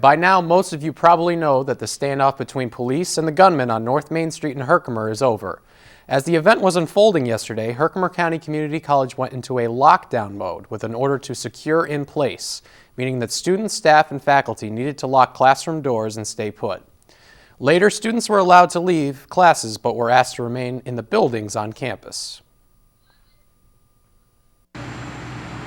By now, most of you probably know that the standoff between police and the gunman on North Main Street in Herkimer is over. As the event was unfolding yesterday, Herkimer County Community College went into a lockdown mode with an order to secure in place, meaning that students, staff, and faculty needed to lock classroom doors and stay put. Later, students were allowed to leave classes but were asked to remain in the buildings on campus.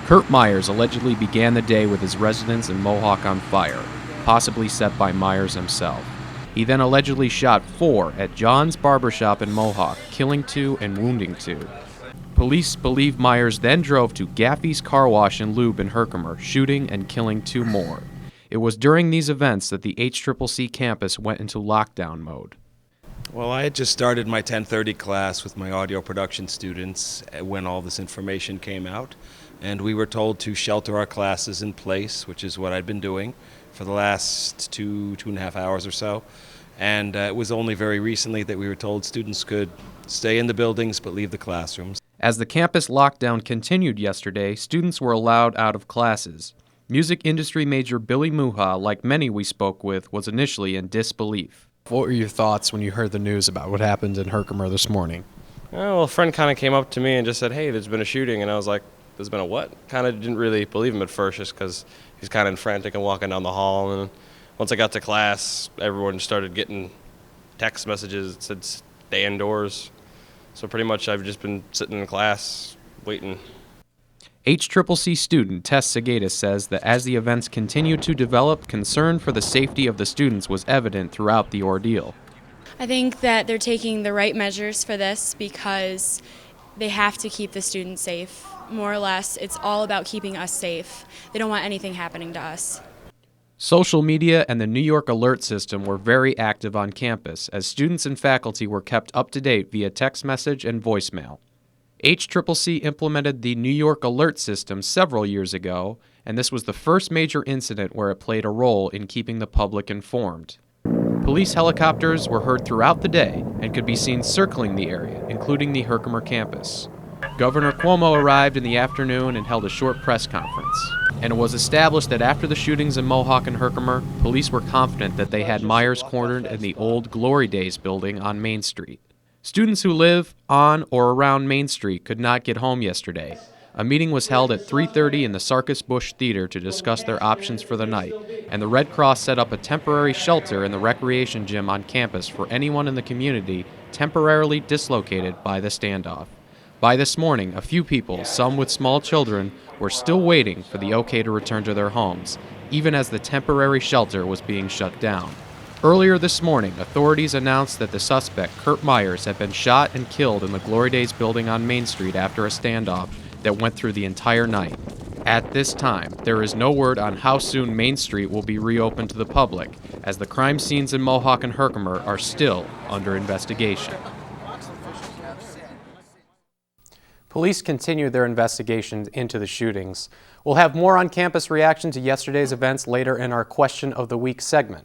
Kurt Myers allegedly began the day with his residence in Mohawk on fire, possibly set by Myers himself. He then allegedly shot 4 at John's barbershop in Mohawk, killing 2 and wounding 2. Police believe Myers then drove to Gaffey's Car Wash and Lube in Herkimer, shooting and killing 2 more. It was during these events that the HCCC campus went into lockdown mode. Well, I had just started my 10:30 class with my audio production students when all this information came out, and we were told to shelter our classes in place, which is what I'd been doing for the last two and a half hours or so. And it was only very recently that we were told students could stay in the buildings but leave the classrooms. As the campus lockdown continued yesterday, students were allowed out of classes. Music industry major Billy Muha, like many we spoke with, was initially in disbelief. What were your thoughts when you heard the news about what happened in Herkimer this morning? Well, a friend kind of came up to me and just said, "Hey, there's been a shooting," and I was like, "There's been a what?" Kind of didn't really believe him at first just because he's kind of frantic and walking down the hall. And once I got to class, everyone started getting text messages that said stay indoors. So pretty much I've just been sitting in class waiting. HCCC student Tess Segatis says that as the events continued to develop, concern for the safety of the students was evident throughout the ordeal. I think that they're taking the right measures for this because they have to keep the students safe. More or less, it's all about keeping us safe. They don't want anything happening to us. Social media and the New York alert system were very active on campus as students and faculty were kept up to date via text message and voicemail. HCCC implemented the New York alert system several years ago, and this was the first major incident where it played a role in keeping the public informed. Police helicopters were heard throughout the day and could be seen circling the area, including the Herkimer campus. Governor Cuomo arrived in the afternoon and held a short press conference. And it was established that after the shootings in Mohawk and Herkimer, police were confident that they had Myers cornered in the old Glory Days building on Main Street. Students who live on or around Main Street could not get home yesterday. A meeting was held at 3:30 in the Sarkis Bush Theater to discuss their options for the night, and the Red Cross set up a temporary shelter in the recreation gym on campus for anyone in the community temporarily dislocated by the standoff. By this morning, a few people, some with small children, were still waiting for the okay to return to their homes, even as the temporary shelter was being shut down. Earlier this morning, authorities announced that the suspect, Kurt Myers, had been shot and killed in the Glory Days building on Main Street after a standoff that went through the entire night. At this time, there is no word on how soon Main Street will be reopened to the public, as the crime scenes in Mohawk and Herkimer are still under investigation. Police continue their investigations into the shootings. We'll have more on-campus reaction to yesterday's events later in our Question of the Week segment.